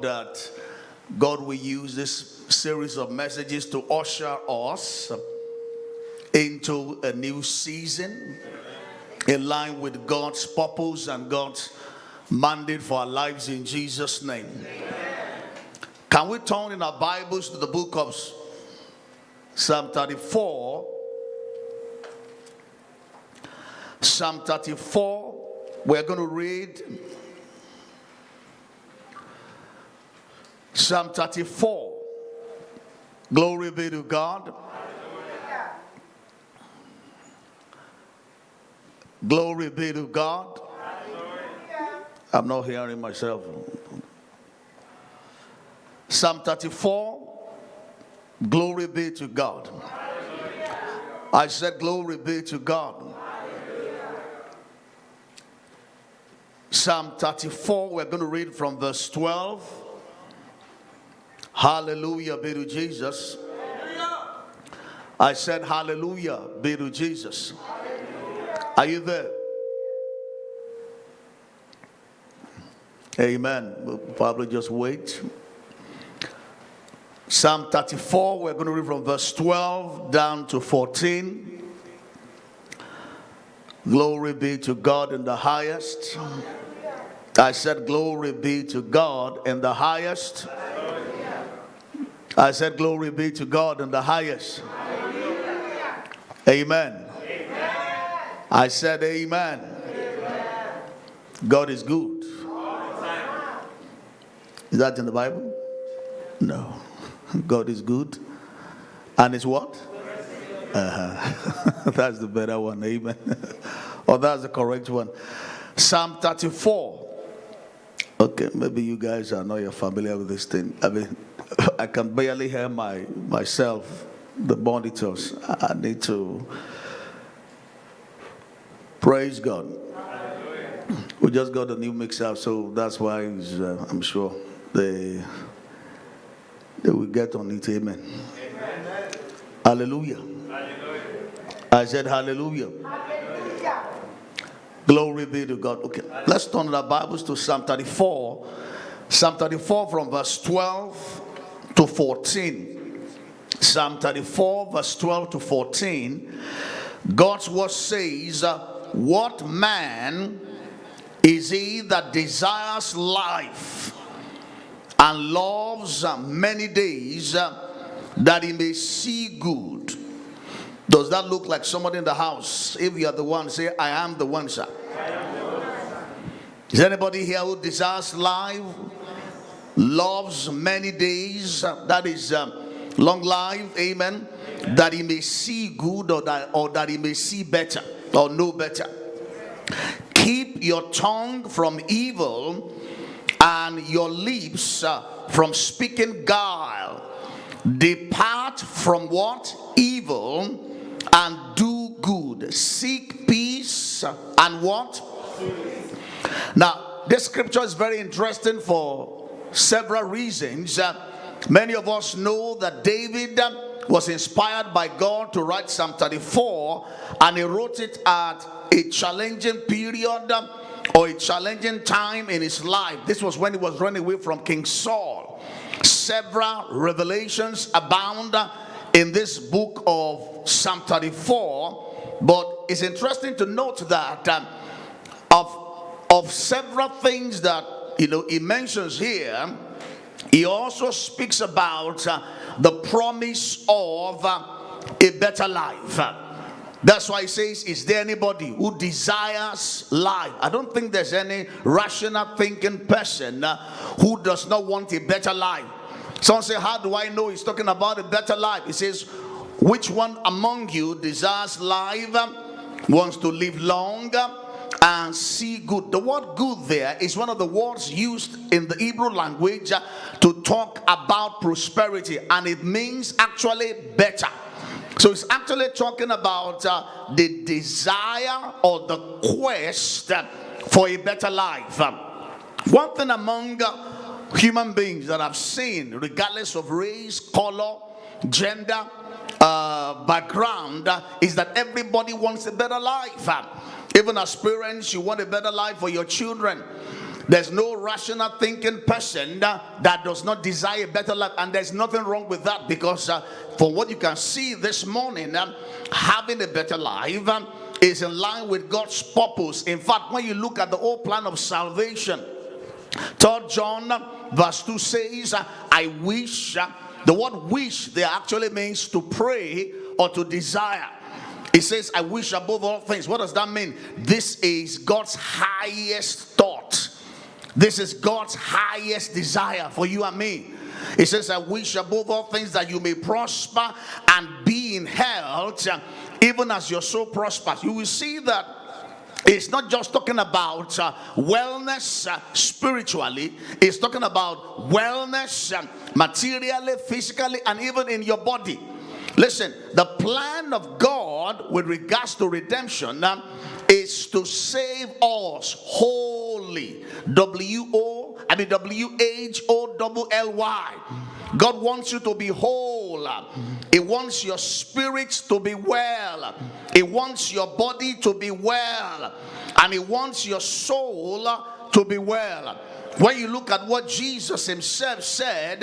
That God will use this series of messages to usher us into a new season in line with God's purpose and God's mandate for our lives in Jesus' name. Can we turn in our Bibles to the book of Psalm 34? Psalm 34, we're going to read Psalm 34. Glory be to God. Glory be to God. I'm not hearing myself. Psalm 34. Glory be to God. I said glory be to God. Psalm 34, we're going to read from verse 12. Hallelujah be to Jesus. I said hallelujah be to Jesus. Are you there? Amen. We'll probably just wait. Psalm 34, we're going to read from verse 12 down to 14. Glory be to God in the highest. I said glory be to God in the highest. I said glory be to God in the highest. Amen. I said amen. God is good. Is that in the Bible? No. God is good. And it's what? That's the better one. Amen. Or that's the correct one. Psalm 34. Okay, maybe you guys are not familiar with this thing. I mean, I can barely hear myself, the monitors. I need to praise God. We just got a new mixer, so that's why I'm sure they will get on it. Amen. Hallelujah. I said hallelujah. Glory be to God. Okay, let's turn our Bibles to Psalm 34. Psalm 34 from verse 12 to 14. Psalm 34 verse 12 to 14. God's word says, what man is he that desires life and loves many days that he may see good? Does that look like somebody in the house? If you are the one, say, I am the one, sir. Is anybody here who desires life, loves many days, that is long life, amen, that he may see good, or that he may see better or know better? Keep your tongue from evil and your lips from speaking guile. Depart from what? Evil and do good. Seek peace and what? Now, this scripture is very interesting for several reasons. Many of us know that David was inspired by God to write Psalm 34, and he wrote it at a challenging period or a challenging time in his life. This was when he was running away from King Saul. Several revelations abound in this book of Psalm 34, but it's interesting to note that of several things that he mentions here, he also speaks about the promise of a better life. That's why he says, is there anybody who desires life? I don't think there's any rational thinking person who does not want a better life. Someone say, how do I know he's talking about a better life? He says, which one among you desires life, wants to live long and see good? The word good there is one of the words used in the Hebrew language to talk about prosperity, and it means actually better. So it's actually talking about the desire or the quest for a better life. One thing among human beings that I've seen, regardless of race, color, gender, background, is that everybody wants a better life. Even as parents, you want a better life for your children. There's no rational thinking person that does not desire a better life, and there's nothing wrong with that, because from what you can see this morning, having a better life is in line with God's purpose. In fact, when you look at the whole plan of salvation, 3 John verse 2 says, I wish. The word wish there actually means to pray or to desire. It says, I wish above all things. What does that mean? This is God's highest thought. This is God's highest desire for you and me. It says, I wish above all things that you may prosper and be in health, even as your soul prospers. You will see that it's not just talking about wellness spiritually. It's talking about wellness materially, physically, and even in your body. Listen, the plan of God with regards to redemption is to save us wholly. W-H-O-L-L-Y. God wants you to be whole. He wants your spirit to be well. He wants your body to be well. And He wants your soul to be well. When you look at what Jesus himself said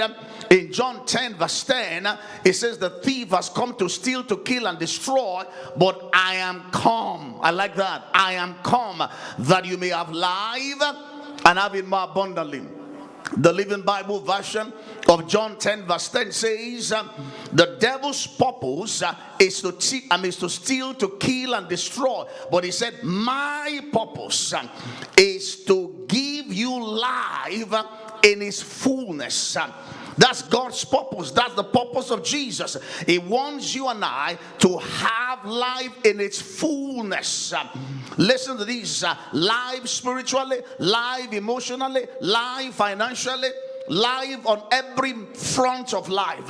in John 10 verse 10, it says the thief has come to steal, to kill, and destroy, but I am come. I like that. I am come that you may have life and have it more abundantly. The Living Bible version of John 10 verse 10 says, the devil's purpose is to steal, to kill, and destroy. But he said, my purpose is to give you life in its fullness. That's God's purpose. That's the purpose of Jesus. He wants you and I to have life in its fullness. Listen to these. Life spiritually, life emotionally, life financially, life on every front of life.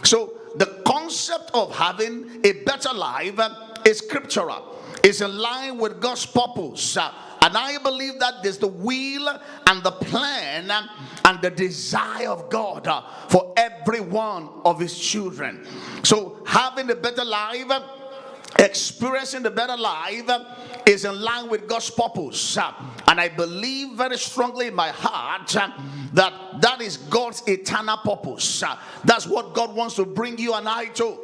So the concept of having a better life is scriptural. It's in line with God's purpose. And I believe that there's the will and the plan and the desire of God for every one of His children. So having a better life, experiencing the better life is in line with God's purpose. And I believe very strongly in my heart that is God's eternal purpose. That's what God wants to bring you and I to.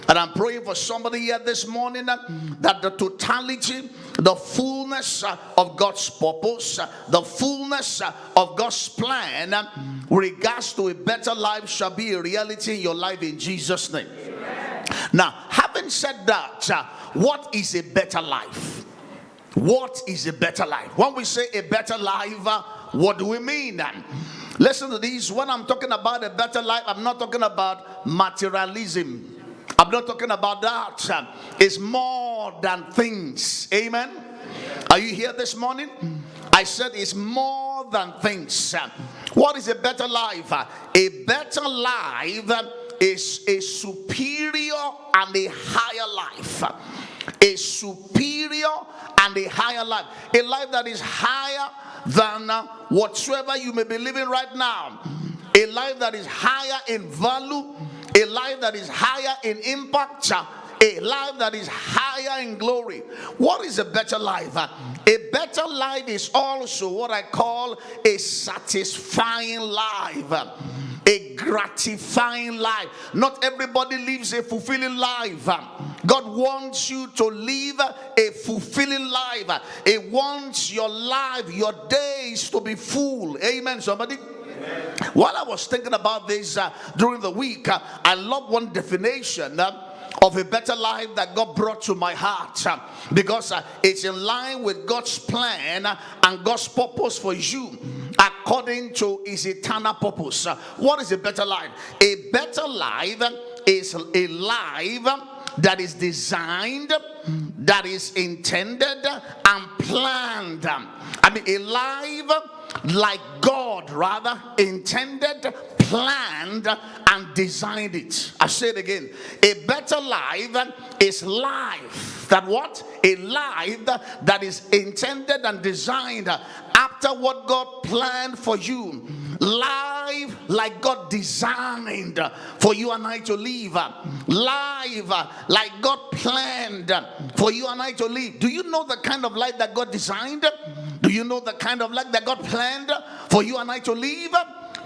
And I'm praying for somebody here this morning that the totality, the fullness of God's purpose, the fullness of God's plan with regards to a better life shall be a reality in your life in Jesus' name. Amen. Now, having said that, what is a better life? What is a better life? When we say a better life, what do we mean? Listen to these. When I'm talking about a better life, I'm not talking about materialism. I'm not talking about that. It's more than things. Amen. Are you here this morning? I said it's more than things. What is a better life? A better life is a superior and a higher life. A superior and a higher life. A life that is higher than whatsoever you may be living right now. A life that is higher in value. A life that is higher in impact. A life that is higher in glory. What is a better life? A better life is also what I call a satisfying life. A gratifying life. Not everybody lives a fulfilling life. God wants you to live a fulfilling life. He wants your life, your days to be full. Amen, somebody? While I was thinking about this during the week, I love one definition of a better life that God brought to my heart, because it's in line with God's plan and God's purpose for you according to His eternal purpose. What is a better life? A better life is a life that is designed, that is intended and planned. I mean, a life like God rather intended, planned, and designed it. I say it again. A better life is life that what? A life that is intended and designed after what God planned for you. Life like God designed for you and I to live. Life like God planned for you and I to live. Do you know the kind of life that God designed? Do you know the kind of life that God planned for you and I to live?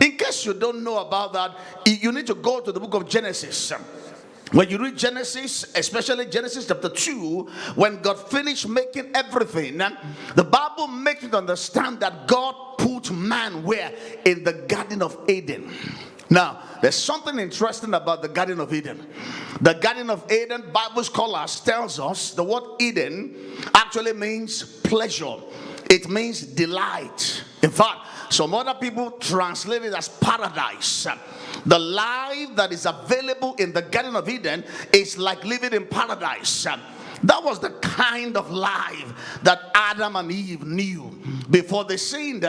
In case you don't know about that, you need to go to the book of Genesis. When you read Genesis, especially Genesis chapter 2, when God finished making everything, the Bible makes it understand that God put man where? In the Garden of Eden. Now, there's something interesting about the Garden of Eden. The Garden of Eden, Bible scholars tells us the word Eden actually means pleasure. It means delight. In fact, some other people translate it as paradise. The life that is available in the Garden of Eden is like living in paradise. That was the kind of life that Adam and Eve knew before they sinned.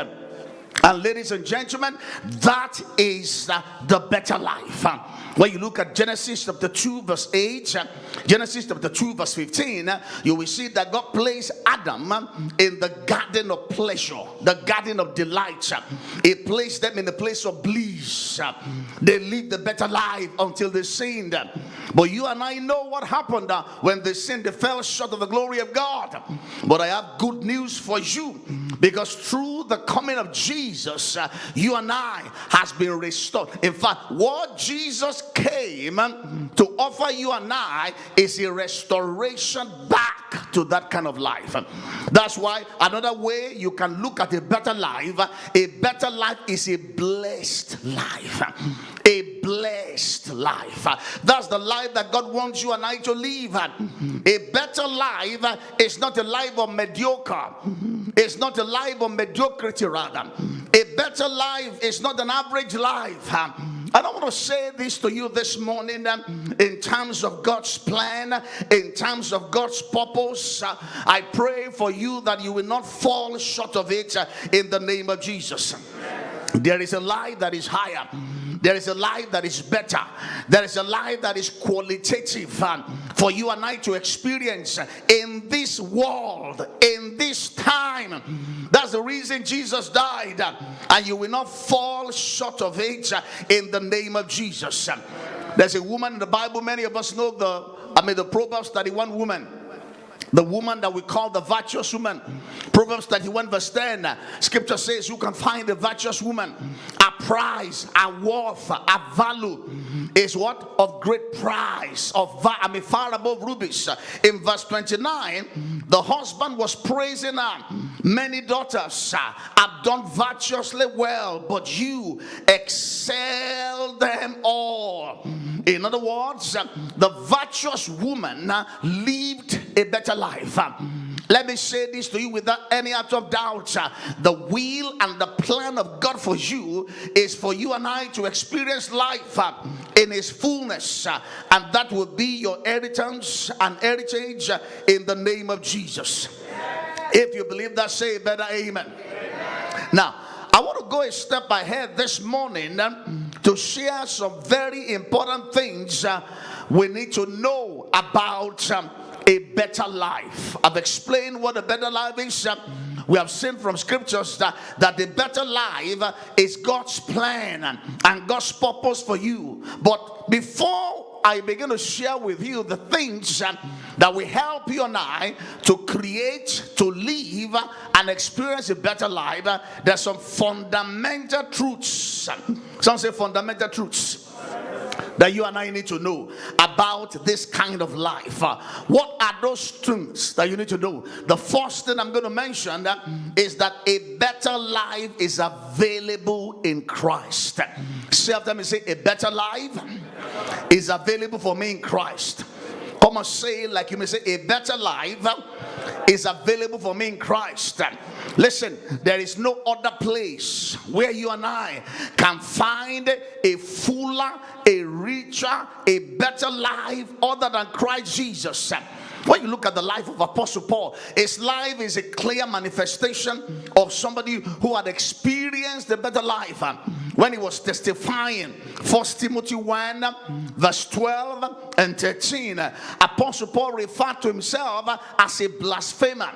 And ladies and gentlemen, that is the better life. When you look at Genesis chapter 2 verse 8, Genesis chapter 2 verse 15, you will see that God placed Adam in the garden of pleasure, the garden of delight. He placed them in the place of bliss. They lived the better life until they sinned. But you and I know what happened when they sinned. They fell short of the glory of God. But I have good news for you, because through the coming of Jesus, you and I has been restored. In fact, what Jesus came to offer you and I is a restoration back to that kind of life. That's why another way you can look at a better life is a blessed life. A blessed life. That's the life that God wants you and I to live. A better life is not a life of mediocre. It's not a life of mediocrity, rather. A better life is not an average life. I don't want to say this to you this morning in terms of God's plan, in terms of God's purpose. I pray for you that you will not fall short of it in the name of Jesus. There is a life that is higher. There is a life that is better. There is a life that is qualitative for you and I to experience in this world, in this time. That's the reason Jesus died, and you will not fall short of it in the name of Jesus. There's a woman in the Bible, many of us know the Proverbs 31 woman. The woman that we call the virtuous woman. Proverbs 31 verse 10. Scripture says you can find the virtuous woman. A prize, a worth, a value is what? Of great price. Far above rubies. In verse 29, the husband was praising her. Many daughters have done virtuously well, but you excel them all. In other words, the virtuous woman lived a better life. Let me say this to you without any out of doubt. The will and the plan of God for you is for you and I to experience life in its fullness, and that will be your inheritance and heritage in the name of Jesus. If you believe that, say better amen. Now, I want to go a step ahead this morning to share some very important things we need to know about a better life. I've explained what a better life is. We have seen from scriptures that the better life is God's plan and God's purpose for you. But before I begin to share with you the things that will help you and I to create, to live, and experience a better life, there's some fundamental truths. Some say fundamental truths that you and I need to know about this kind of life. What are those truths that you need to know? The first thing I'm going to mention is that a better life is available in Christ. Say after me, say, a better life is available for me in Christ. Come on, say it like you may say, a better life is available for me in Christ. Listen, there is no other place where you and I can find a fuller, a richer, a better life other than Christ Jesus. When you look at the life of Apostle Paul, his life is a clear manifestation of somebody who had experienced a better life. When he was testifying, 1 Timothy 1 verse 12 and 13, Apostle Paul referred to himself as a blasphemer.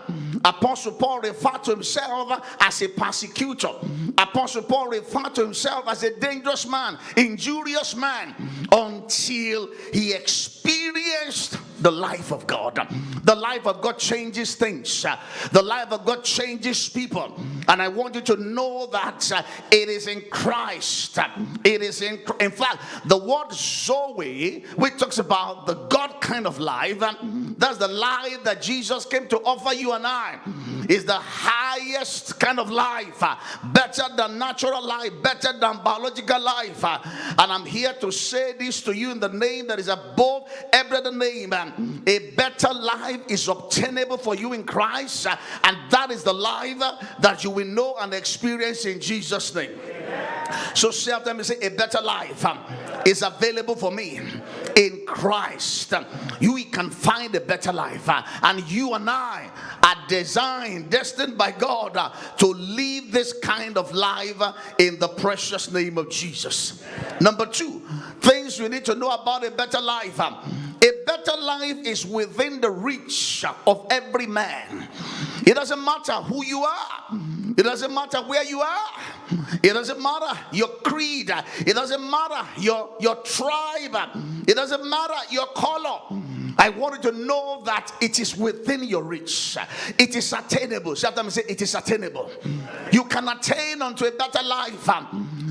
Apostle Paul referred to himself as a persecutor. Apostle Paul referred to himself as a dangerous man, injurious man, until he experienced the life of God. The life of God changes things. The life of God changes people. And I want you to know that it is in Christ. It is in fact, the word Zoe, which talks about the God kind of life, that's the life that Jesus came to offer you and I. Is the highest kind of life, better than natural life, better than biological life. And I'm here to say this to you in the name that is above every other name. A better life is obtainable for you in Christ, and that is the life that you will know and experience in Jesus' name. So say after me, say, a better life is available for me in Christ. You can find a better life, and you and I are designed, destined by God to live this kind of life in the precious name of Jesus. Number two, things you need to know about a better life. A better life is within the reach of every man. It doesn't matter who you are. It doesn't matter where you are. It doesn't matter your creed. It doesn't matter your tribe. It doesn't matter your color. I want you to know that it is within your reach. It is attainable. Sometimes say it is attainable. You can attain unto a better life.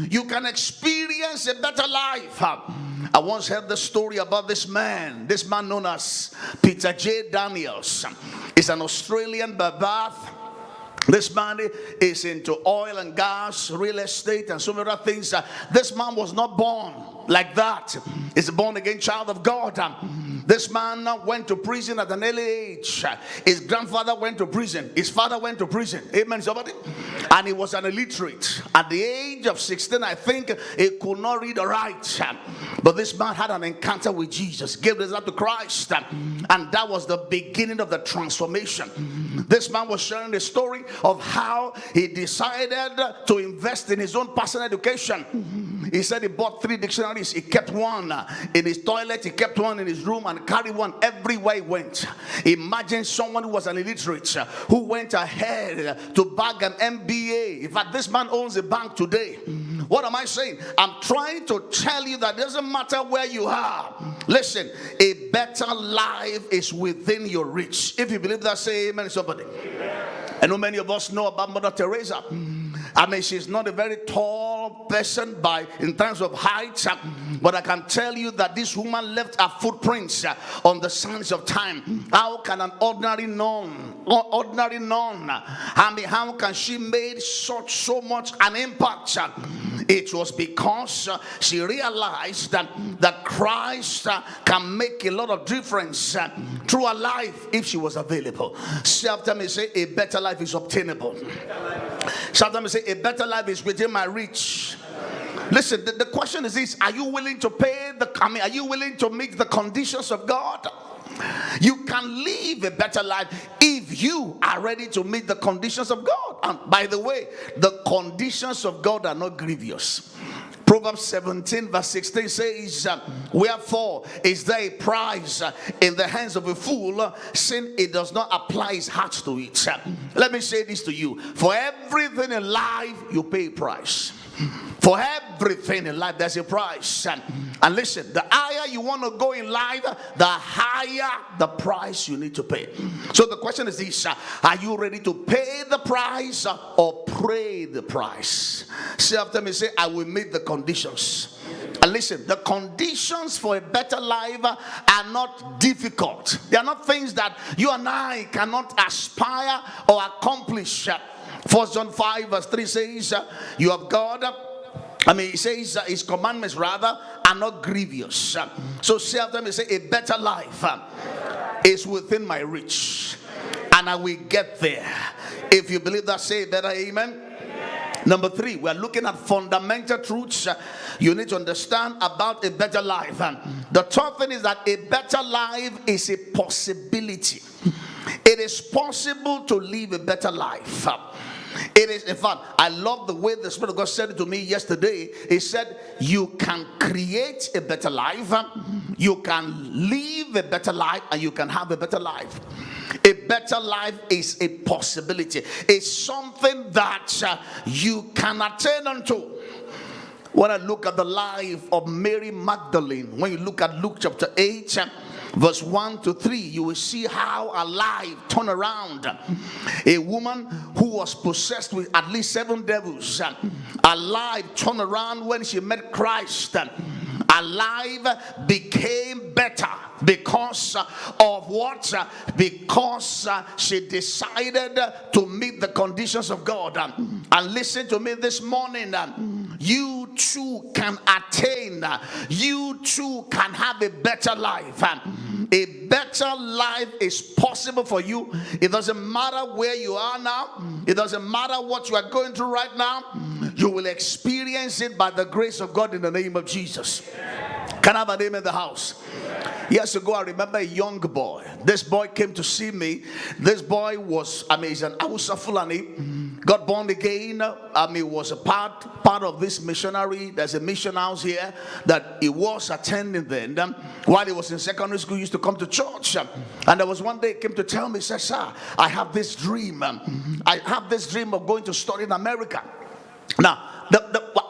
You can experience a better life. I once heard the story about this man known as Peter J. Daniels. He's an Australian by birth. This man is into oil and gas, real estate, and so many other things. This man was not born like that. He's a born-again child of God. This man went to prison at an early age. His grandfather went to prison. His father went to prison. Amen, somebody? And he was an illiterate. At the age of 16, I think, he could not read or write. But this man had an encounter with Jesus, gave his life to Christ. And that was the beginning of the transformation. This man was sharing the story of how he decided to invest in his own personal education. He said he bought 3 dictionaries. He kept one in his toilet. He kept one in his room and carried one everywhere he went. Imagine someone who was an illiterate who went ahead to bag an MBA. In fact, this man owns a bank today. What am I saying? I'm trying to tell you that it doesn't matter where you are. Listen, a better life is within your reach. If you believe that, say amen, somebody. I know many of us know about Mother Teresa. I mean, she's not a very tall person in terms of height, but I can tell you that this woman left her footprints on the sands of time. How can an ordinary nun, I mean, how can she made so much an impact? It was because she realized that Christ can make a lot of difference through her life if she was available. Sometimes say a better life is obtainable. Sometimes say a better life is within my reach. Listen, the question is this: are you willing to pay are you willing to meet the conditions of God? You can live a better life if you are ready to meet the conditions of God. And by the way, the conditions of God are not grievous. Proverbs 17 verse 16 says, wherefore is there a prize in the hands of a fool, since it does not apply his heart to it. Let me say this to you: for everything in life you pay a price. For everything in life there's a price. And listen, the higher you want to go in life, the higher the price you need to pay. So the question is this: are you ready to pay the price or pray the price? Say after me, say, I will meet the conditions. And listen, the conditions for a better life are not difficult. They are not things that you and I cannot aspire or accomplish. 1 John 5 verse 3 says, you have God. He says his commandments rather are not grievous. So say after me, say, a better life is within my reach, and I will get there. If you believe that, say better amen. Number 3, we are looking at fundamental truths you need to understand about a better life. The third thing is that a better life is a possibility. It is possible to live a better life. It is, in fact, I love the way the Spirit of God said it to me yesterday. He said, you can create a better life, you can live a better life, and you can have a better life. A better life is a possibility. It's something that you can attain unto. When I look at the life of Mary Magdalene, when you look at Luke chapter 8, verse 1 to 3, you will see how a life turned around. A woman who was possessed with at least 7 devils, a life turned around when she met Christ. Her life became better because of what? Because she decided to meet the conditions of God. And listen to me this morning, you too can attain, you too can have a better life. A better life is possible for you. It doesn't matter where you are now, it doesn't matter what you are going through right now. You will experience it by the grace of God in the name of Jesus. Can I have a name in the house? Years ago, I remember a young boy. This boy came to see me. This boy was, he's an Hausa Fulani. Got born again. Was a part of this missionary. There's a mission house here that he was attending then. While he was in secondary school, he used to come to church. And there was one day he came to tell me, he said, "Sir, I have this dream. I have this dream of going to study in America." Now,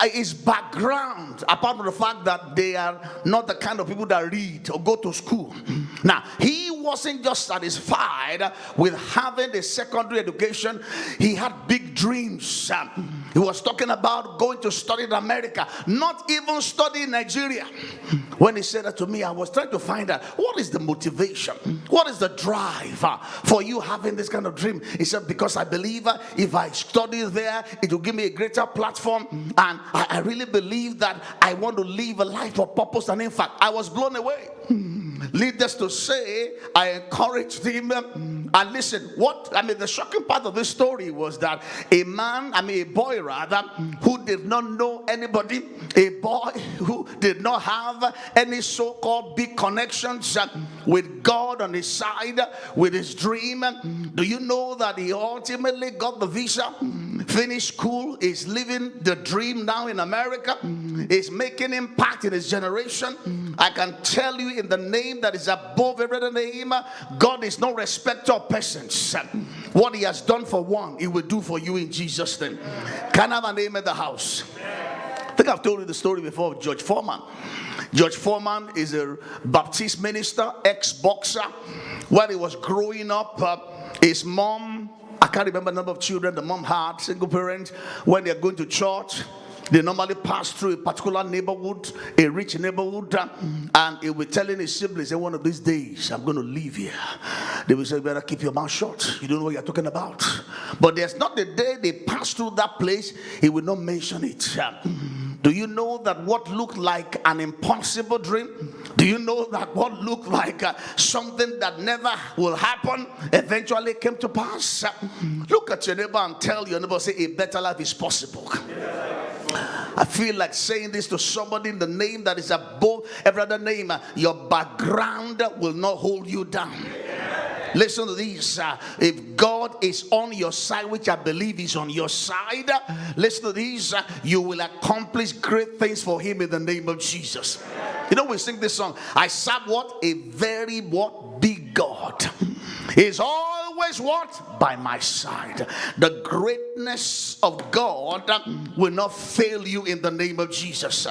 his background, apart from the fact that they are not the kind of people that read or go to school. Now, he wasn't just satisfied with having a secondary education. He had big dreams. He was talking about going to study in America, not even study in Nigeria. When he said that to me, I was trying to find out what is the motivation, what is the drive for you having this kind of dream. He said, because I believe if I study there, it will give me a greater platform, and I really believe that I want to live a life of purpose. And in fact, I was blown away. Needless to say, I encouraged him. And listen, the shocking part of this story was that a boy rather, who did not know anybody, a boy who did not have any so-called big connections with God on his side, with his dream. Do you know that he ultimately got the visa, finished school, is living the dream now in America, is making impact in his generation? I can tell you, in the name that is above every other name, God is no respecter of persons. What he has done for one, he will do for you in Jesus' name. Can I have a name in the house? I think I've told you the story before of George Foreman. George Foreman is a Baptist minister, ex-boxer. When he was growing up, his mom, I can't remember the number of children the mom had, single parent. When they're going to church, they normally pass through a particular neighborhood, a rich neighborhood, and he will be telling his siblings, one of these days, I'm going to leave here. They will say, you better keep your mouth shut. You don't know what you're talking about. But there's not the day they pass through that place, he will not mention it. Do you know that what looked like an impossible dream? Do you know that what looked like something that never will happen eventually came to pass? Look at your neighbor and tell your neighbor, say, a better life is possible. I feel like saying this to somebody in the name that is above every other name. Your background will not hold you down. Listen to this. If God is on your side, which I believe is on your side, listen to this. You will accomplish great things for him in the name of Jesus. You know, we sing this song. I serve what? A very big God. He's always what? By my side. The greatness of God will not fail you in the name of Jesus.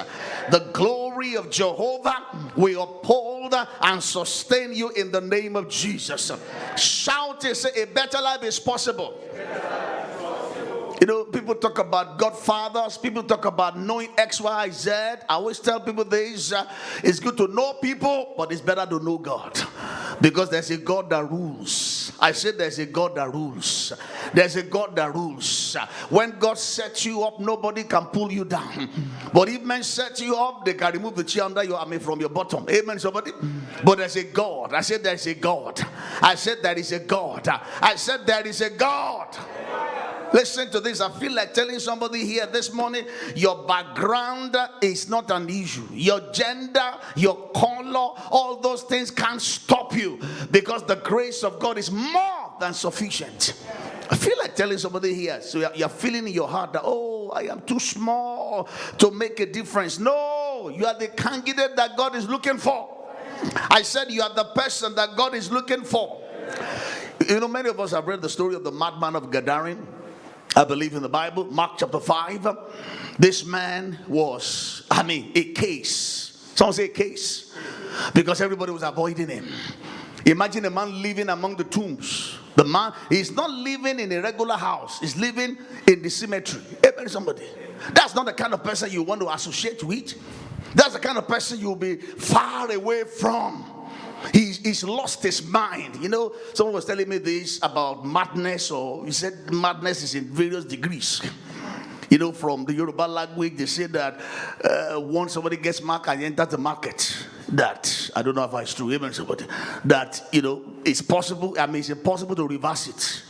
The glory of Jehovah will uphold and sustain you in the name of Jesus. Shout it, say, a better life is possible. You know, people talk about Godfathers. People talk about knowing X, Y, Z. I always tell people this. It's good to know people, but it's better to know God. Because there's a God that rules. I said there's a God that rules. There's a God that rules. When God sets you up, nobody can pull you down. But if men set you up, they can remove the chair under your arm from your bottom. Amen, somebody? But there's a God. I said there's a God. I said there is a God. I said there is a God. Listen to this. I feel like telling somebody here this morning, your background is not an issue. Your gender, your color, all those things can't stop you, because the grace of God is more than sufficient. I feel like telling somebody here, so you're feeling in your heart that, oh, I am too small to make a difference. No, you are the candidate that God is looking for. I said you are the person that God is looking for. You know, many of us have read the story of the madman of Gadarene. I believe in the Bible, Mark chapter 5. This man was, a case. Someone say case. Because everybody was avoiding him. Imagine a man living among the tombs. The man is not living in a regular house. He's living in the cemetery. Amen, somebody. That's not the kind of person you want to associate with. That's the kind of person you'll be far away from. He's lost his mind. You know, someone was telling me this about madness, or he said madness is in various degrees. You know, from the Yoruba language, they say that once somebody gets mad and enters the market, that, I don't know if it's true, even somebody, that, you know, it's possible, it's impossible to reverse it.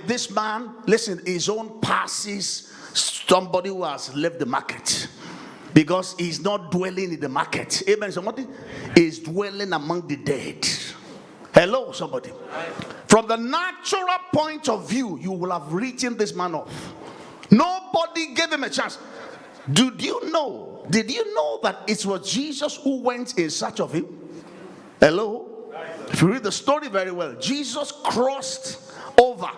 This man, listen, his own passes somebody who has left the market. Because he's not dwelling in the market. Amen. Somebody is dwelling among the dead. Hello, somebody. From the natural point of view, you will have written this man off. Nobody gave him a chance. Did you know that it was Jesus who went in search of him? Hello? If you read the story very well, Jesus crossed over.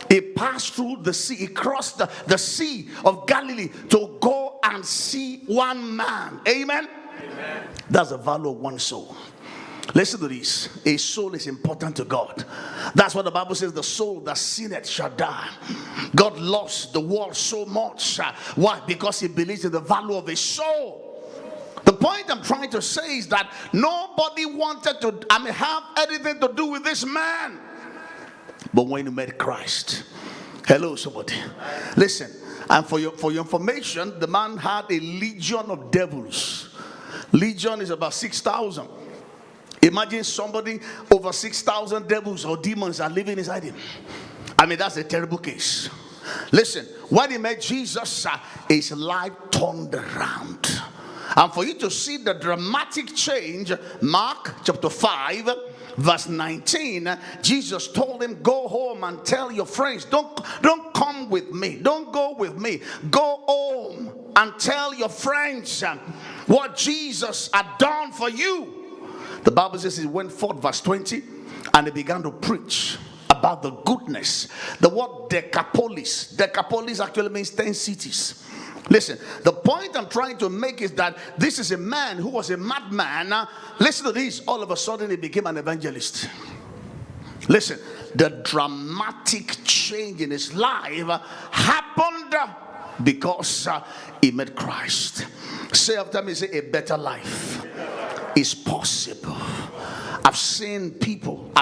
He passed through the sea. He crossed the sea of Galilee to go and see one man. Amen? Amen. That's the value of one soul. Listen to this. A soul is important to God. That's what the Bible says. The soul that sinneth shall die. God loves the world so much. Why? Because he believes in the value of a soul. The point I'm trying to say is that nobody wanted to have anything to do with this man. But when you met Christ, hello somebody, listen, and for your information, the man had a legion of devils. Legion is about 6,000. Imagine somebody over 6,000 devils or demons are living inside him. That's a terrible case. Listen, when he met Jesus, his life turned around. And for you to see the dramatic change, Mark chapter 5 verse 19, Jesus told him, go home and tell your friends, don't come with me, don't go with me, go home and tell your friends what Jesus had done for you. The Bible says he went forth, verse 20, and he began to preach about the goodness. The word Decapolis actually means 10 cities. Listen, the point I'm trying to make is that this is a man who was a madman. Listen to this. All of a sudden, he became an evangelist. Listen, the dramatic change in his life happened because he met Christ. Say after me, say, a better life is possible. I've seen people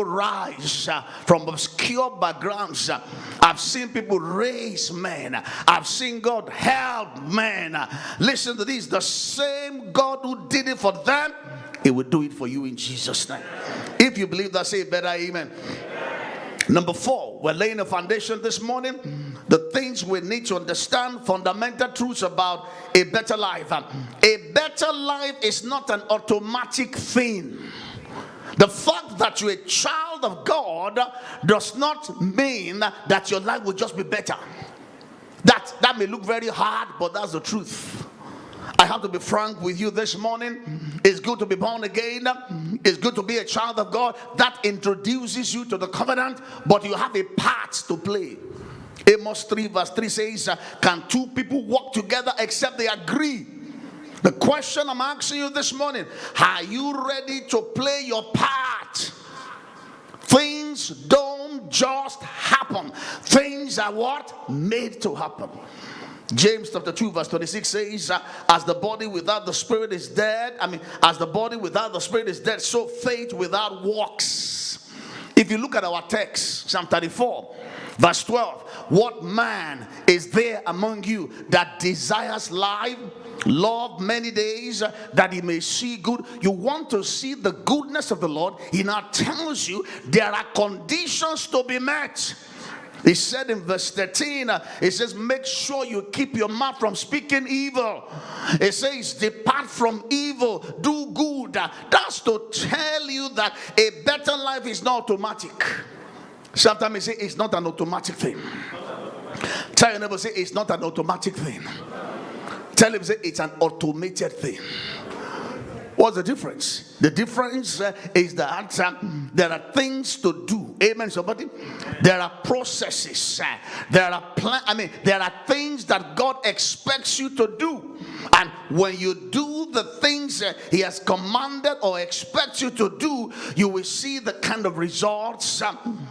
rise from obscure backgrounds. I've seen people raise men. I've seen God help men. Listen to this. The same God who did it for them, he will do it for you in Jesus' name. If you believe that, say better amen. Number 4, we're laying a foundation this morning. The things we need to understand, fundamental truths about a better life. A better life is not an automatic thing. The fact that you're a child of God does not mean that your life will just be better. That may look very hard, but that's the truth. I have to be frank with you this morning. It's good to be born again. It's good to be a child of God. That introduces you to the covenant, but you have a part to play. Amos 3 verse 3 says, can two people walk together except they agree? The question I'm asking you this morning, are you ready to play your part? Things don't just happen. Things are what? Made to happen. James chapter 2 verse 26 says, as the body without the spirit is dead, as the body without the spirit is dead, so faith without works. If you look at our text, Psalm 34 verse 12, what man is there among you that desires life, love many days, that he may see good? You want to see the goodness of the Lord, he now tells you there are conditions to be met. He said in verse 13, it says, make sure you keep your mouth from speaking evil. It says, depart from evil, do good. That's to tell you that a better life is not automatic. Sometimes we say it's not an automatic thing. Tell your neighbor, say it's not an automatic thing. Tell him, say it's an automated thing. What's the difference? The difference is that there are things to do. Amen, somebody. There are processes. There are things that God expects you to do. And when you do the things He has commanded or expects you to do, you will see the kind of results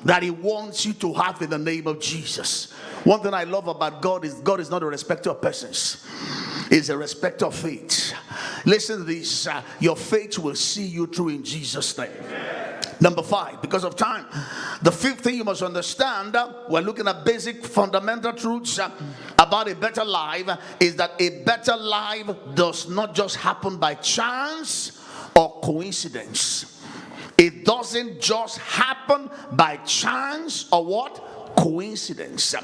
that He wants you to have in the name of Jesus. One thing I love about God is not a respecter of persons. Is a respect of faith. Listen to this. Your faith will see you through in Jesus' name. Number 5, because of time. The 5th thing you must understand, we're looking at basic fundamental truths about a better life, is that a better life does not just happen by chance or coincidence. It doesn't just happen by chance or what? Coincidence.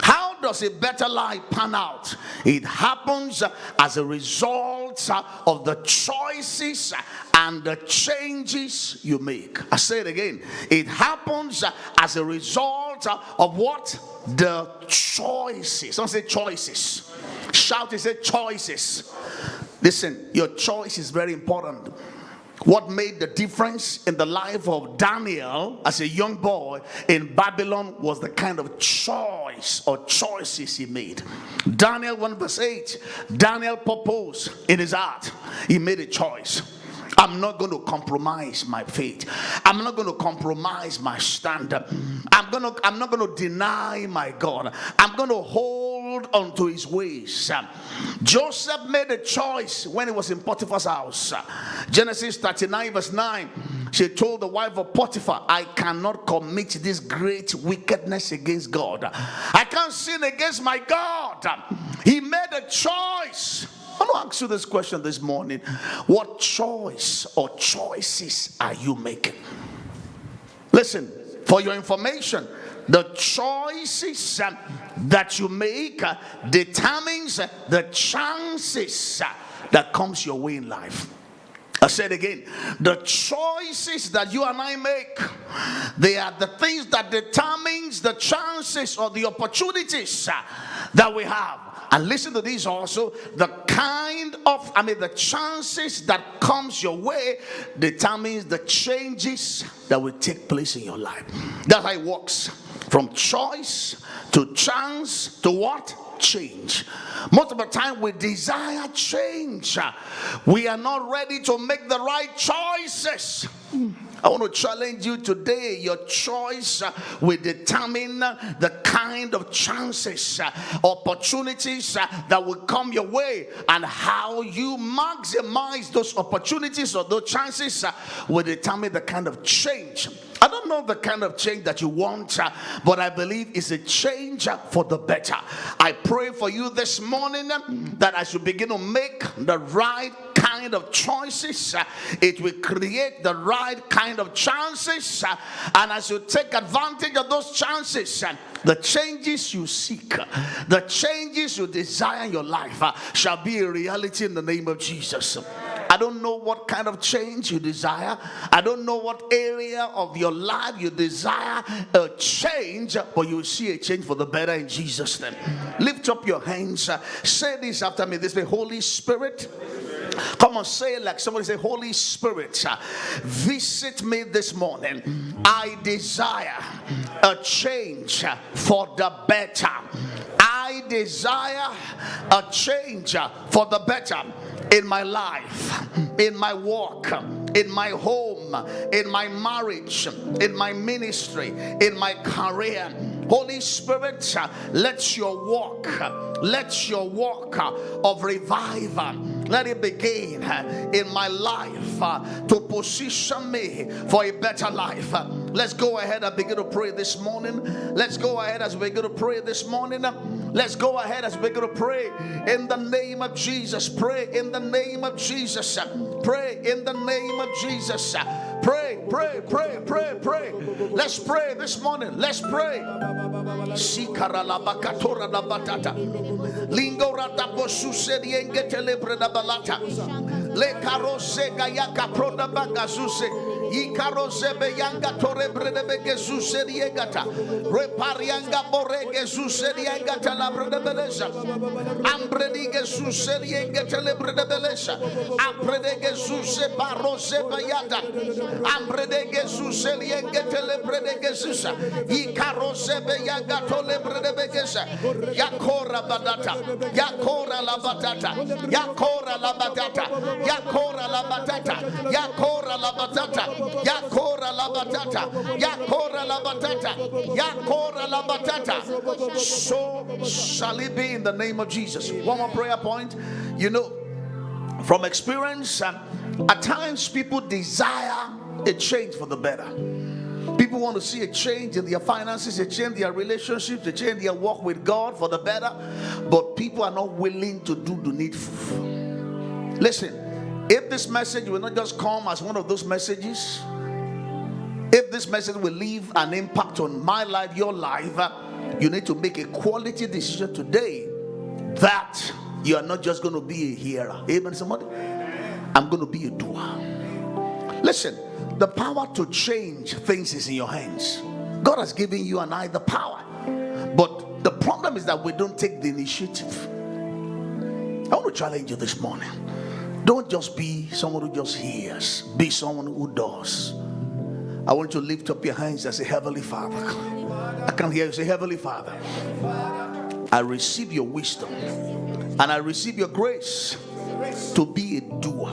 How does a better life pan out? It happens as a result of the choices and the changes you make. I say it again. It happens as a result of what? The choices. Don't say choices. Shout, say choices. Listen, your choice is very important. What made the difference in the life of Daniel as a young boy in Babylon was the kind of choice or choices he made. Daniel 1 verse 8, Daniel proposed in his heart. He made a choice. I'm not going to compromise my faith. I'm not going to compromise my standard. I'm not going to deny my God. I'm going to hold on to His ways. Joseph made a choice when he was in Potiphar's house. Genesis 39 verse 9. She told the wife of Potiphar, I cannot commit this great wickedness against God. I can't sin against my God. He made a choice. I want to ask you this question this morning. What choice or choices are you making? Listen, for your information, the choices that you make determines the chances that comes your way in life. I said again, the choices that you and I make, they are the things that determines the chances or the opportunities that we have. And listen to this also, the chances that comes your way determines the changes that will take place in your life. That's how it works. From choice to chance to what? Change. Most of the time we desire change. We are not ready to make the right choices. I want to challenge you today. Your choice will determine the kind of chances, opportunities that will come your way, and how you maximize those opportunities or those chances will determine the kind of change. I don't know the kind of change that you want, but I believe it's a change for the better. I pray for you this morning that as you begin to make the right kind of choices, it will create the right kind of chances, and as you take advantage of those chances, the changes you seek, the changes you desire in your life shall be a reality in the name of Jesus. I don't know what kind of change you desire. I don't know what area of your life you desire a change, but you will see a change for the better in Jesus' name. Lift up your hands. Say this after me this way. Holy Spirit. Come on, say it like somebody say, Holy Spirit, visit me this morning. I desire a change for the better. I desire a change for the better in my life, in my walk, in my home, in my marriage, in my ministry, in my career. Holy Spirit, let your walk of revival, let it begin in my life to position me for a better life. Let's go ahead and begin to pray this morning. Let's go ahead as we begin to pray this morning. Let's go ahead as we begin to pray in the name of Jesus. Pray in the name of Jesus. Pray in the name of Jesus. Pray. Let's pray this morning. Let's pray. Sikara la bakatora la batata. Lingo rata bosuse diengete lebre da balata. Le karose gayaka proda bagazuse. Ikarosebe yanga tore bredebege zuseriegata. Reparianga borege zuseriegata la bredebelesa. Ambredige zuseriegata le bredebelesa. Ambredege zuse barose bayata. Ambredege zuseriegata le bredege zusa. Ikarosebe yanga tole bredebegesa. Yakora badata. Yakora la batata. Yakora la batata. Yakora la batata. Yakora la batata. Yakora la batata. Yakora la batata. Yakora la batata. So shall it be in the name of Jesus. One more prayer point. You know, from experience, at times people desire a change for the better. People want to see a change in their finances, a change in their relationships, a change in their walk with God for the better, but people are not willing to do the needful. Listen, if this message will not just come as one of those messages, if this message will leave an impact on my life, your life, you need to make a quality decision today that you are not just going to be a hearer. Amen, somebody? I'm going to be a doer. Listen, the power to change things is in your hands. God has given you and I the power. But the problem is that we don't take the initiative. I want to challenge you this morning. Don't just be someone who just hears. Be someone who does. I want you to lift up your hands and say, Heavenly Father. I can hear you say, Heavenly Father, I receive your wisdom and I receive your grace to be a doer.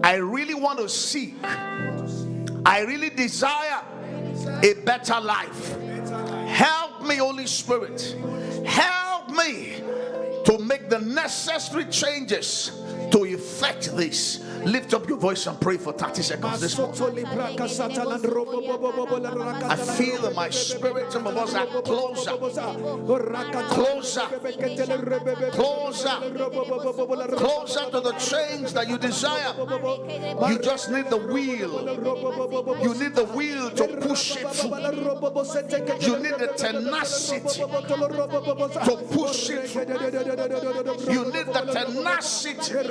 I really want to seek. I really desire a better life. Help me, Holy Spirit. Help me to make the necessary changes to effect this. Lift up your voice and pray for 30 seconds this morning. I feel in my spirit some of us are closer, closer, closer, closer to the change that you desire. You just need the wheel. You need the wheel to push it through. You need the tenacity to push it through. You need the tenacity to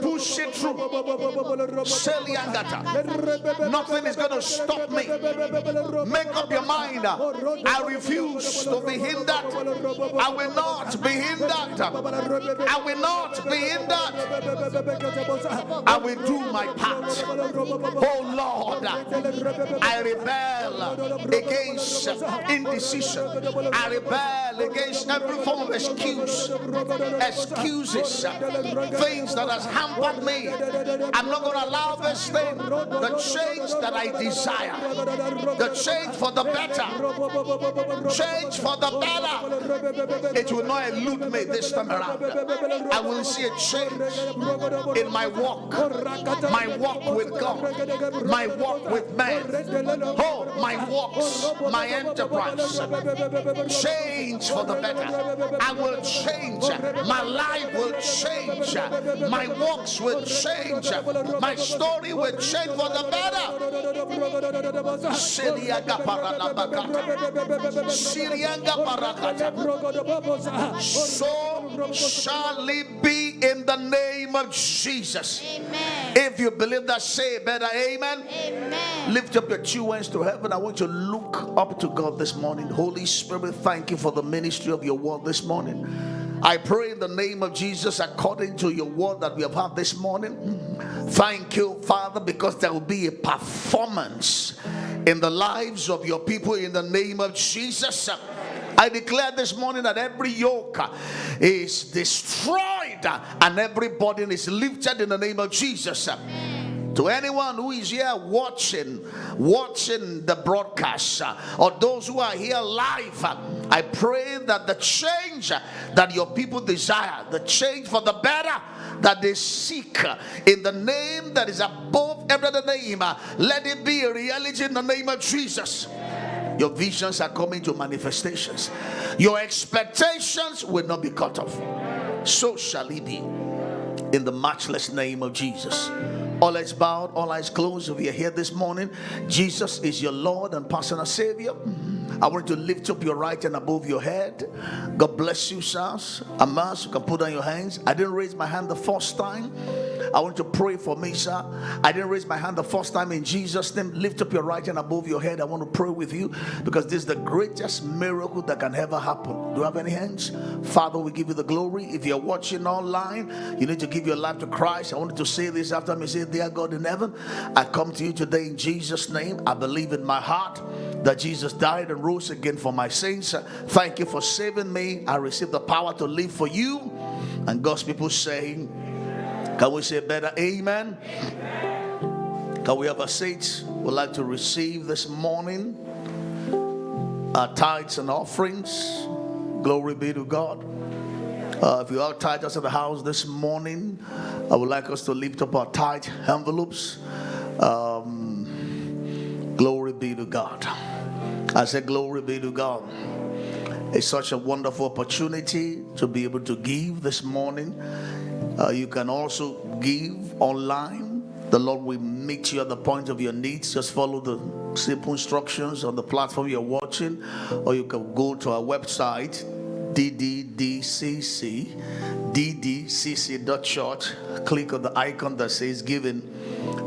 push it through. Nothing is going to stop me. Make up your mind. I refuse to be hindered. I will not be hindered. I will not be hindered. I will do my part. Oh Lord, I rebel against indecision. I rebel against every form of excuses, things that has hampered me. I'm not going to allow this thing, the change that I desire, the change for the better, change for the better. It will not elude me this time around. I will see a change in my walk with God, my walk with man, oh, my walks, my enterprise. Change for the better. I will change. My life will change. My walks will change. My story will change for the better. So shall it be in the name of Jesus. Amen. If you believe that, say better amen. Amen. Lift up your two hands to heaven. I want you to look up to God this morning. Holy Spirit, thank you for the ministry of your word this morning. I pray in the name of Jesus, according to your word that we have had this morning. Thank you, Father, because there will be a performance in the lives of your people in the name of Jesus. I declare this morning that every yoke is destroyed and every burden is lifted in the name of Jesus. To anyone who is here watching the broadcast, or those who are here live, I pray that the change that your people desire, the change for the better that they seek, in the name that is above every other name, let it be a reality in the name of Jesus. Your visions are coming to manifestations. Your expectations will not be cut off. So shall it be in the matchless name of Jesus. All eyes bowed, all eyes closed. If you're here this morning, Jesus is your Lord and personal Savior. I want you to lift up your right hand above your head. God bless you, sirs. Amas, you can put down your hands. I didn't raise my hand the first time. I want to pray for me, sir. I didn't raise my hand the first time. In Jesus' name, lift up your right hand above your head. I want to pray with you because this is the greatest miracle that can ever happen. Do you have any hands? Father, we give you the glory. If you're watching online, you need to give your life to Christ. I wanted to say this after me. Say, dear God in heaven, I come to you today in Jesus' name. I believe in my heart that Jesus died and rose again for my sins. Thank you for saving me. I receive the power to live for you. And God's people saying, can we say better amen? Can we have a seat? We'd like to receive this morning our tithes and offerings. Glory be to God. If you are tithes in the house this morning, I would like us to lift up our tithe envelopes. Glory be to God. I said glory be to God. It's such a wonderful opportunity to be able to give this morning. You can also give online. The Lord will meet you at the point of your needs. Just follow the simple instructions on the platform you're watching, or you can go to our website, ddcc.church. Click on the icon that says giving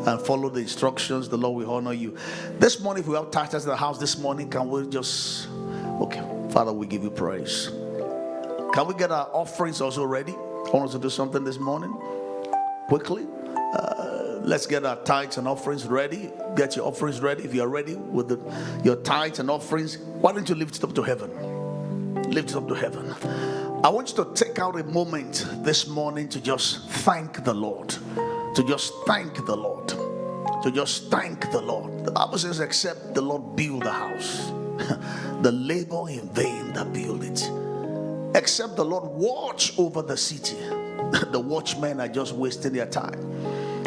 and follow the instructions. The Lord will honor you. This morning, if we have tithes in the house this morning, can we just, okay, Father, we give you praise. Can we get our offerings also ready? I want us to do something this morning quickly. Let's get our tithes and offerings ready. Get your offerings ready. If you're ready with your tithes and offerings, why don't you lift it up to heaven? Lift it up to heaven. I want you to take out a moment this morning to just thank the Lord. To just thank the Lord. To just thank the Lord. The Bible says, except the Lord build the house, the labor in vain that build it. Except the Lord watch over the city, the watchmen are just wasting their time.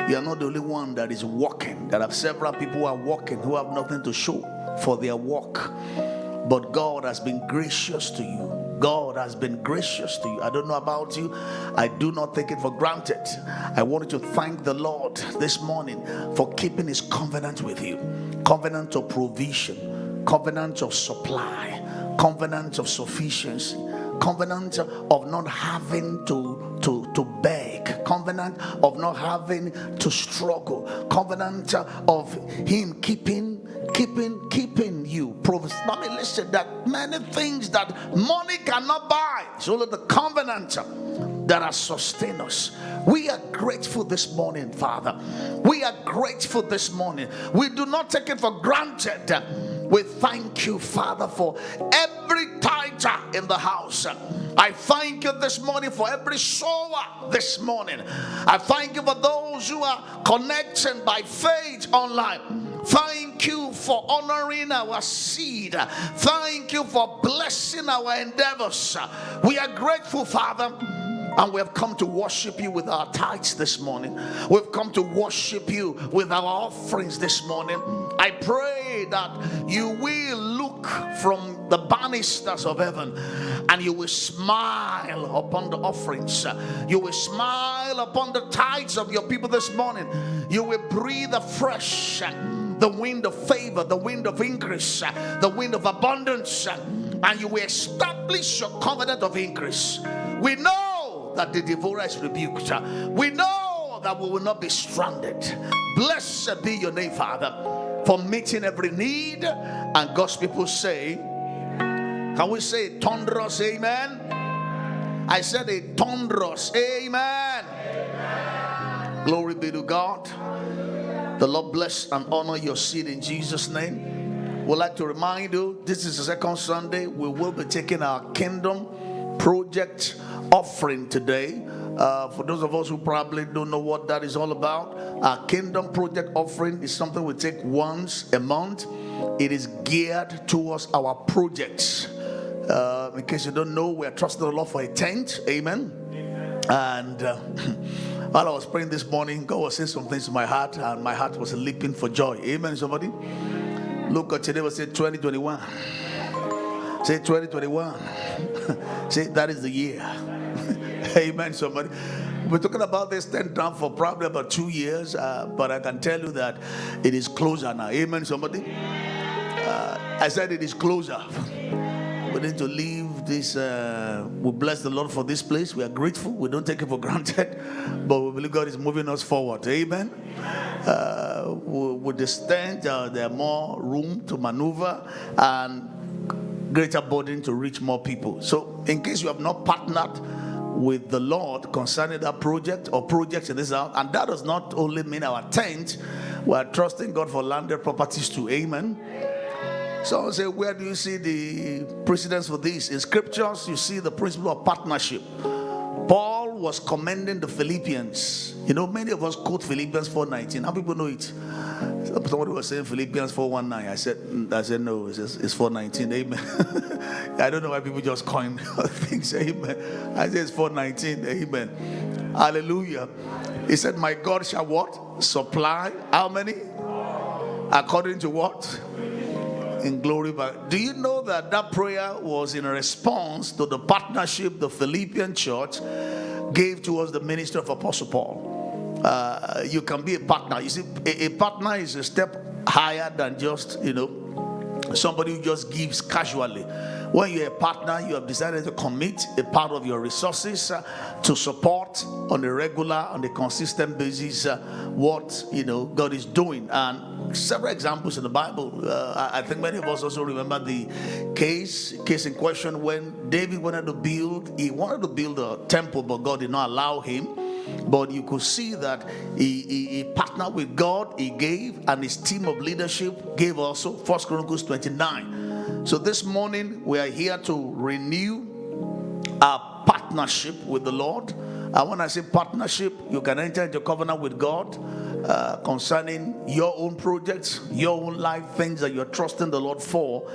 You are not the only one that is walking. There are several people who are walking who have nothing to show for their walk. But God has been gracious to you. God has been gracious to you. I don't know about you. I do not take it for granted. I wanted to thank the Lord this morning for keeping his covenant with you. Covenant of provision, covenant of supply, covenant of sufficiency, covenant of not having to beg, covenant of not having to struggle, covenant of him keeping you. Let me listen, that many things that money cannot buy, it's only the covenant that has sustained us. We are grateful this morning, Father. We are grateful this morning. We do not take it for granted. We thank you, Father, for every tither in the house. I thank you this morning for every sower this morning. I thank you for those who are connecting by faith online. Thank you for honoring our seed. Thank you for blessing our endeavors. We are grateful, Father. And we have come to worship you with our tithes this morning. We've come to worship you with our offerings this morning. I pray that you will look from the banisters of heaven and you will smile upon the offerings. You will smile upon the tithes of your people this morning. You will breathe afresh the wind of favor, the wind of increase, the wind of abundance, and you will establish your covenant of increase. We know that the devourer is rebuked. We know that we will not be stranded. Blessed be your name, Father, for meeting every need. And God's people say, can we say thunderous amen? I said a thunderous amen. Amen. Glory be to God. The Lord bless and honor your seed in Jesus' name. We'd like to remind you, this is the second Sunday. We will be taking our Kingdom Project offering today. For those of us who probably don't know what that is all about, our Kingdom Project offering is something we take once a month. It is geared towards our projects. In case you don't know, we are trusting the Lord for a tent. Amen. And while I was praying this morning, God was saying some things to my heart, and my heart was leaping for joy. Amen, somebody? Look at your neighbor, say 2021. Say 2021. Say that is the year. Amen, somebody. We're talking about this tent down for probably about 2 years, but I can tell you that it is closer now. Amen, somebody. I said it is closer. We need to leave this, we bless the Lord for this place. We are grateful. We don't take it for granted, but we believe God is moving us forward. Amen. With the stand, there are more room to maneuver and greater burden to reach more people. So in case you have not partnered with the Lord concerning that project or projects in this house, and that does not only mean our tent, we are trusting God for landed properties too. Amen. So I say, where do you see the precedence for this? In scriptures, you see the principle of partnership. Paul was commending the Philippians. You know, many of us quote Philippians 4:19. How people know it? Somebody was saying Philippians 4:19. I said no, it's 4:19. Amen. I don't know why people just coin things. Amen. I said it's 4:19. Amen. Hallelujah. He said, my God shall what? Supply how many? According to what? In glory. But do you know that that prayer was in response to the partnership the Philippian church gave towards the ministry of Apostle Paul? You can be a partner. You see, a partner is a step higher than just, somebody who just gives casually. When you're a partner, you have decided to commit a part of your resources to support on a regular, on a consistent basis what God is doing. And several examples in the Bible. I think many of us also remember the case in question when David wanted to build a temple, but God did not allow him. But you could see that he partnered with God, he gave, and his team of leadership gave also. 1 Chronicles 29. So this morning we are here to renew our partnership with the Lord. And when I say partnership, you can enter into covenant with God concerning your own projects, your own life, things that you're trusting the Lord for.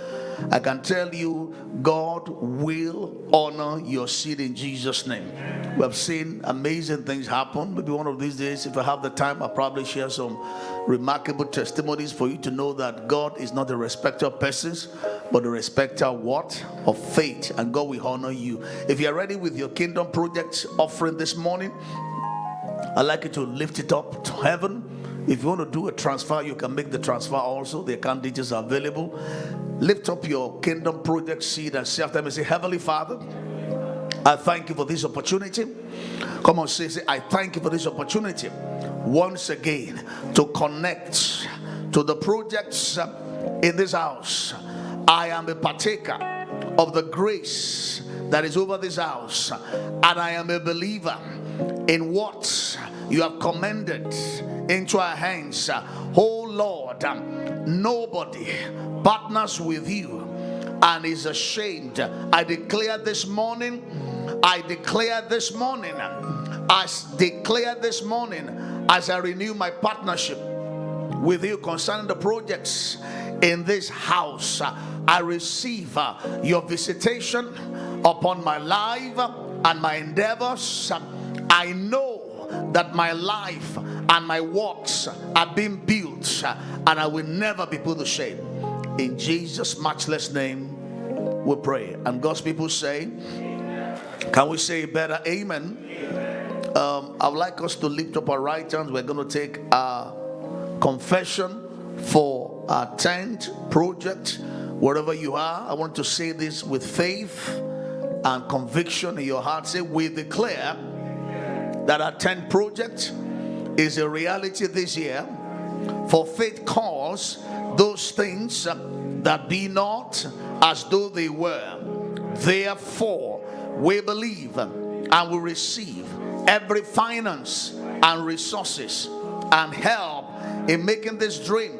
I can tell you, God will honor your seed in Jesus' name. We have seen amazing things happen. Maybe one of these days, if I have the time, I'll probably share some remarkable testimonies for you to know that God is not a respecter of persons, but a respecter of faith, and God will honor you. If you're ready with your kingdom project offering this morning, I'd like you to lift it up to heaven. If you want to do a transfer, you can make the transfer also. The account details are available. Lift up your kingdom project seed and say after me, say, Heavenly Father, I thank you for this opportunity. Come on, say, I thank you for this opportunity once again to connect to the projects in this house. I am a partaker of the grace that is over this house, and I am a believer in what you have commended into our hands. Oh Lord, nobody partners with you and is ashamed. I declare this morning as I renew my partnership with you concerning the projects in this house, I receive your visitation upon my life and my endeavors. I know that my life and my works are being built, and I will never be put to shame. In Jesus' matchless name we pray. And God's people say, can we say better amen? I would like us to lift up our right hands. We're going to take our confession for our tent project. Wherever you are, I want to say this with faith and conviction in your heart. Say, we declare that our tent project is a reality this year. For faith calls those things that be not as though they were. Therefore, we believe and we receive every finance and resources and help in making this dream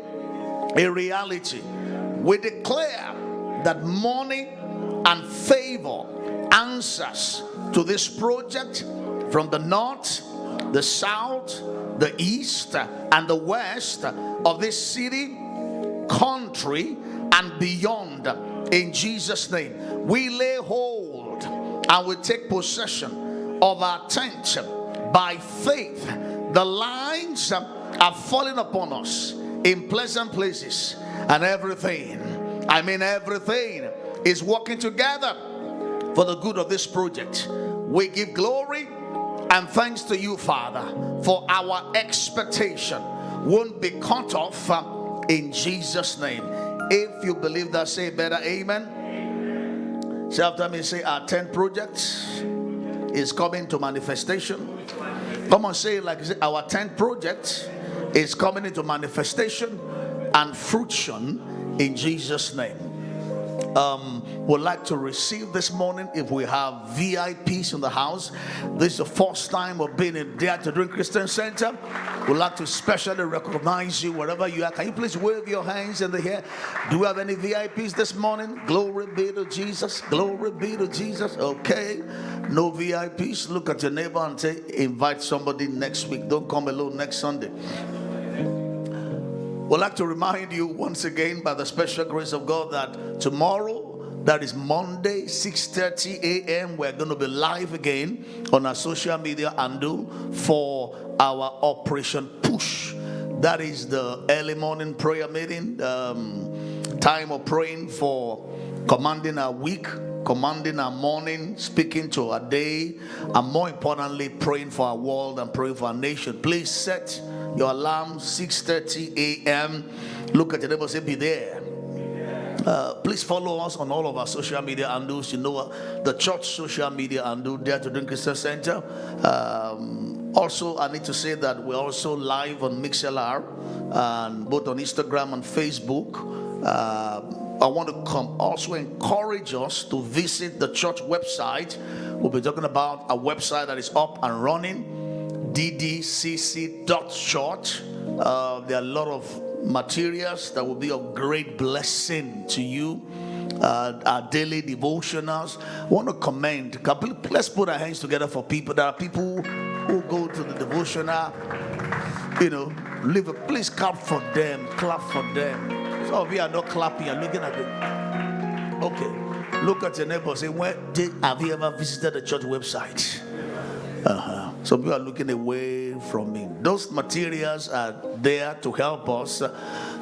a reality. We declare that money and favor answers to this project from the north, the south, the east, and the west of this city, country, and beyond. In Jesus' name, we lay hold and we take possession of our tent by faith. The lines are falling upon us in pleasant places, and everything is working together for the good of this project. We give glory and thanks to you, Father, for our expectation won't be cut off in Jesus' name. If you believe that, say better amen. Say after me, say our 10 projects is coming to manifestation. Come on, say it like our 10th project is coming into manifestation and fruition in Jesus' name. Would like to receive this morning if we have VIPs in the house. This is the first time of being in Dare to Drink Christian Center. Would like to specially recognize you wherever you are. Can you please wave your hands in the air? Do we have any VIPs this morning? Glory be to Jesus. Glory be to Jesus. Okay. No VIPs. Look at your neighbor and say, invite somebody next week. Don't come alone next Sunday. We'd like to remind you once again by the special grace of God that tomorrow, that is Monday, 6:30 a.m., we're going to be live again on our social media handle for our Operation Push. That is the early morning prayer meeting, time of praying for commanding our week, commanding our morning, speaking to our day, and more importantly, praying for our world and praying for our nation. Please set your alarm, 6:30 a.m. Look at your neighbor, say, be there. Please follow us on all of our social media handles. You know, the church social media handle, Dare to Drink Christian Center. Also, I need to say that we're also live on MixLR, and both on Instagram and Facebook. I want to also encourage us to visit the church website. We'll be talking about a website that is up and running, ddcc.church. There are a lot of materials that will be of great blessing to you. Our daily devotionals. I want to commend. Let's put our hands together for people. There are people who go to the devotional, please clap for them. Clap for them. Some of you are not clapping, you're looking at it. Okay. Look at your neighbor, say, have you ever visited the church website? Some people are looking away from me. Those materials are there to help us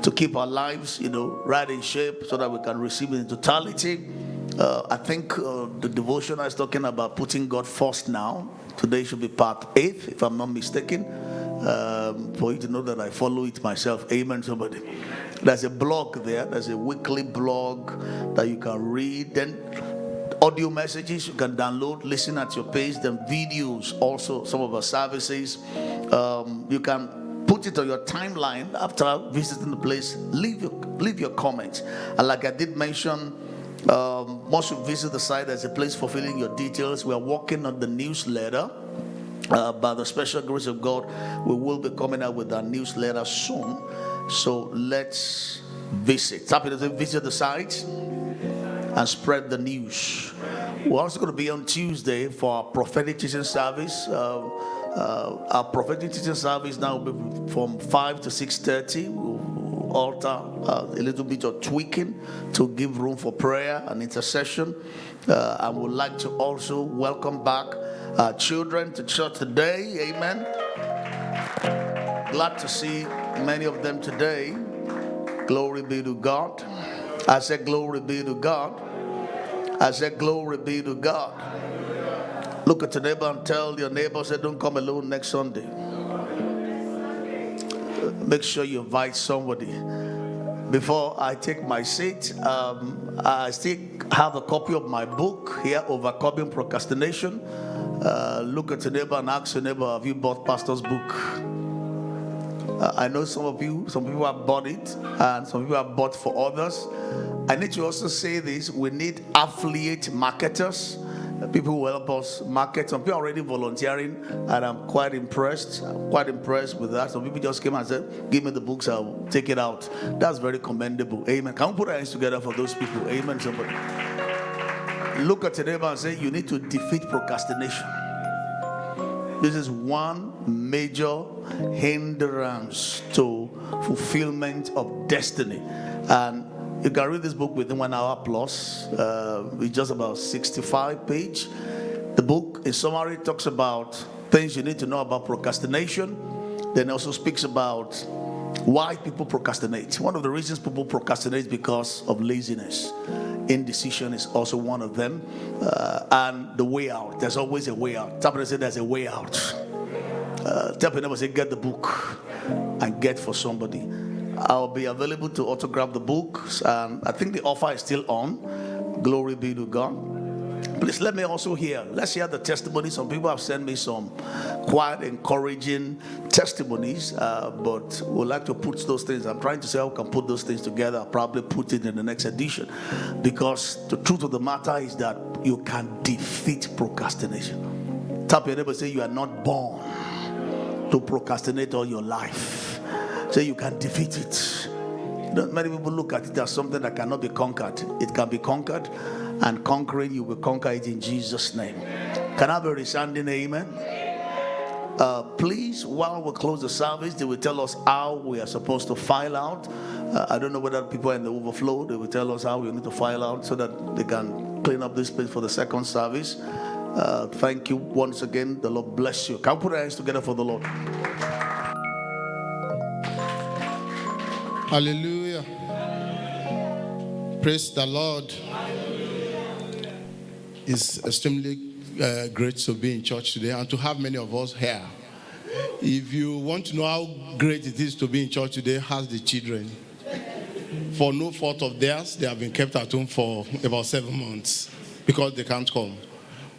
to keep our lives, right in shape so that we can receive it in totality. I think the devotional is talking about putting God first now. Today should be part 8, if I'm not mistaken. For you to know that I follow it myself. Amen, somebody. There's a blog there. There's a weekly blog that you can read. Then audio messages you can download, listen at your pace. Then videos, also some of our services. You can put it on your timeline after visiting the place. Leave your comments. And like I did mention, once you visit the site, there's a place for filling your details. We are working on the newsletter. By the special grace of God, we will be coming out with our newsletter soon. So let's visit. Happy to visit the site and spread the news. We're also going to be on Tuesday for our prophetic teaching service. Our prophetic teaching service now will be from 5 to 6:30. We'll alter a little bit of tweaking to give room for prayer and intercession. I would like to also welcome back our children to church today. Amen. Glad to see many of them today. Glory be to God. I said glory be to God. I said glory be to God. Look at your neighbor and tell your neighbor, say, don't come alone next Sunday. Make sure you invite somebody. Before I take my seat, I still have a copy of my book here, Overcoming Procrastination. Look at your neighbor and ask your neighbor, have you bought Pastor's book? I know some people have bought it, and some people have bought for others. I need to also say this: we need affiliate marketers, people who help us market. Some people are already volunteering, and I'm quite impressed. With that. Some people just came and said, give me the books, I'll take it out. That's very commendable. Amen. Can we put our hands together for those people? Amen, somebody. Look at your neighbor and say, you need to defeat procrastination. This is one major hindrance to fulfillment of destiny. And you can read this book within 1 hour plus. It's just about 65 pages. The book, in summary, talks about things you need to know about procrastination. Then also speaks about why people procrastinate. One of the reasons people procrastinate is because of laziness. Indecision is also one of them. And the way out. There's always a way out. Somebody say there's a way out. Tell people, say, get the book and get for somebody. I'll be available to autograph the books. I think the offer is still on. Glory be to God. Please let me also hear. Let's hear the testimonies. Some people have sent me some quite encouraging testimonies, but we'd like to put those things. I'm trying to say how we can put those things together. I'll probably put it in the next edition, because the truth of the matter is that you can defeat procrastination. Tap your neighbor, say you are not born to procrastinate all your life. Say you can defeat it. Many people look at it as something that cannot be conquered. It can be conquered, and conquering, you will conquer it in Jesus' name. Can I have a resounding amen? Please, while we close the service, they will tell us how we are supposed to file out. I don't know whether people are in the overflow. They will tell us how we need to file out so that they can clean up this place for the second service. Thank you once again. The Lord bless you. Can we put our hands together for the Lord? Hallelujah. Praise the Lord. It's extremely great to be in church today and to have many of us here. If you want to know how great it is to be in church today, ask the children. For no fault of theirs, they have been kept at home for about 7 months because they can't come.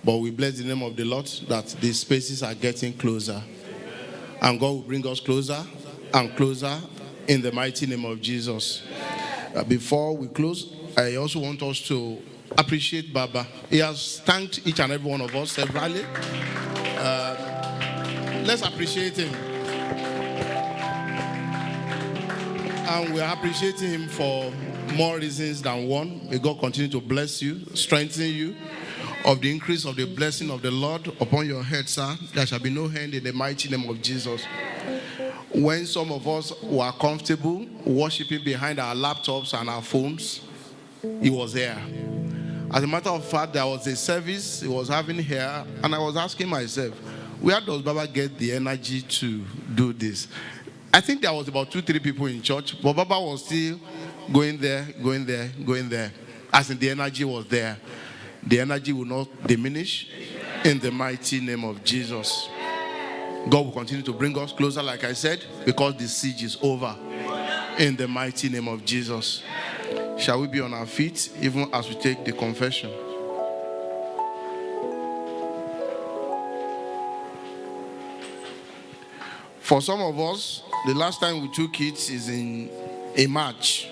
But we bless the name of the Lord that the spaces are getting closer. And God will bring us closer and closer in the mighty name of Jesus. Before we close, I also want us to appreciate Baba. He has thanked each and every one of us severally. Let's appreciate him. And we are appreciating him for more reasons than one. May God continue to bless you, strengthen you. Of the increase of the blessing of the Lord upon your head, sir, there shall be no end in the mighty name of Jesus. When some of us were comfortable worshiping behind our laptops and our phones, he was there. As a matter of fact, there was a service he was having here, and I was asking myself, where does Baba get the energy to do this? I think there was about 2-3 people in church, but Baba was still going there. As in, the energy was there. The energy will not diminish in the mighty name of Jesus. God will continue to bring us closer, like I said, because the siege is over in the mighty name of Jesus. Shall we be on our feet even as we take the confession? For some of us, the last time we took it is in a March.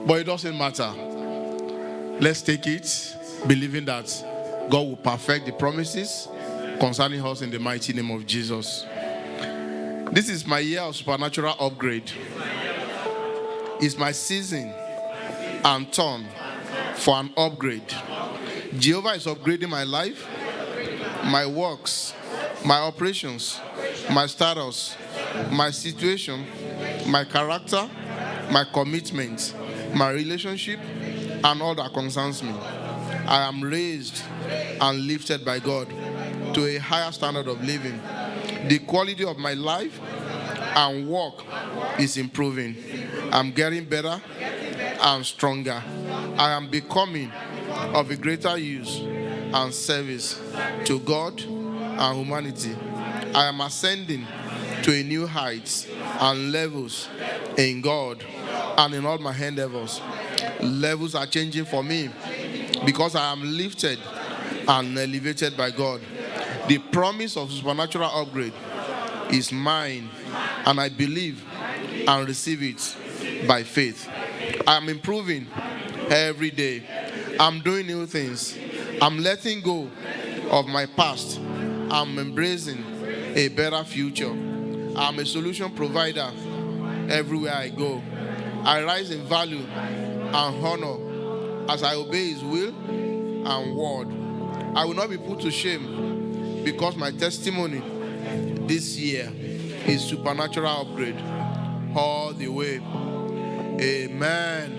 But it doesn't matter. Let's take it, believing that God will perfect the promises concerning us in the mighty name of Jesus. This is my year of supernatural upgrade. It's my season and turn for an upgrade. Jehovah is upgrading my life, my works, my operations, my status, my situation, my character, my commitment, my relationship, and all that concerns me. I am raised and lifted by God to a higher standard of living. The quality of my life and work is improving. I'm getting better and stronger. I am becoming of a greater use and service to God and humanity. I am ascending to a new heights and levels in God and in all my endeavors. Levels are changing for me because I am lifted and elevated by God. The promise of supernatural upgrade is mine, and I believe and receive it by faith. I am improving every day. I'm doing new things. I'm letting go of my past. I'm embracing a better future. I'm a solution provider everywhere I go. I rise in value and honor as I obey his will and word. I will not be put to shame because my testimony this year is supernatural upgrade all the way. Amen.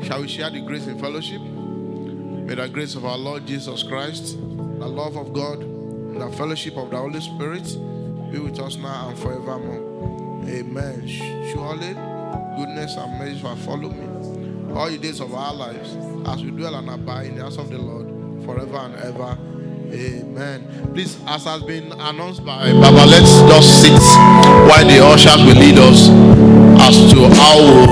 Shall we share the grace in fellowship? May the grace of our Lord Jesus Christ, the love of God, and the fellowship of the Holy Spirit be with us now and forevermore. Amen. Surely goodness and mercy shall follow me all the days of our lives as we dwell and abide in the house of the Lord forever and ever. Amen. Please, as has been announced by Baba, let's just sit while the ushers will lead us as to how we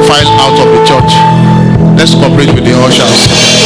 file out of the church. Let's cooperate with the ushers.